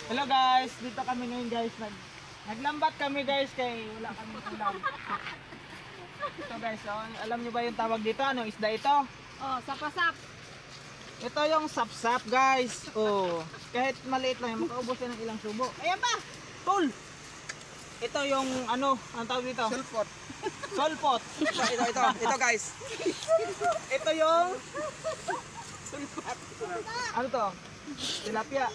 Hello guys, dito kami ngayon guys. Naglambat kami guys kay wala kami ulam. Ito guys, oh, alam nyo ba yung tawag dito? Anong isda ito? Oh, sapasap. Ito yung sapsap guys. Oh, kahit maliit lang, makaubos yan ng ilang subo. Ayan pa! Tol! Ito yung ano, ang tawag dito? Sulpot. Solpot. Ito guys. Ito yung sulpot. Ano to? Tilapia.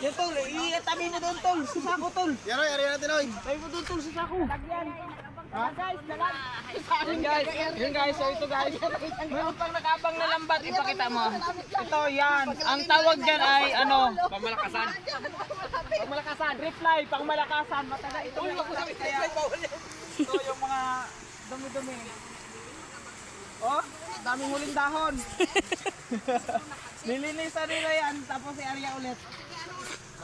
Yan tol, i-tabi mo doon tol. Sa sako tol. Yaro, yari natin oy. Tabi mo doon tol sa sako. Lagyan. Ha? Guys, dalag. Yun guys, so ito guys. Mayroon pang nakabang na lambat, ipakita mo. Ito yan. Ang tawag dyan ay ano? Pamalakasan. Pangmalakasan. Reply, pangmalakasan. Mataga ito yung kaya. Ito yung mga dumi-dumi. Oh, daming huling dahon. Lilinisan nila yan, tapos si Arya ulit.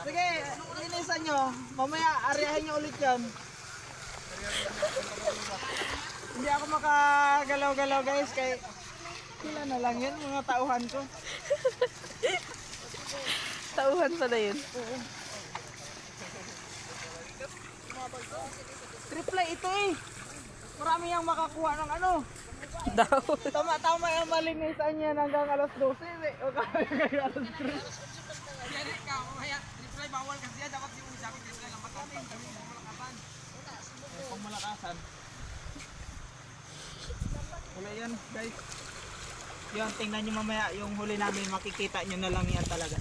Sige, linisan nyo. Mamaya, aryahin nyo ulit yan. Hindi ako makagalaw-galaw guys, kay sila na lang yan, mga tauhan ko. Tauhan pala yun. Oo. Reply ito eh. Marami yang makakuha ng ano. Daw. Tama-tama yung malinisan niya hanggang alas 12. Eh. O kami kayo alas 3. Reply bawal kasi dapat yung sabi reply lang matamin kami pamalakasan. Pangmalakasan. Wala yan guys. Yan, tingnan nyo mamaya yung huli namin, makikita nyo na lang yan talaga.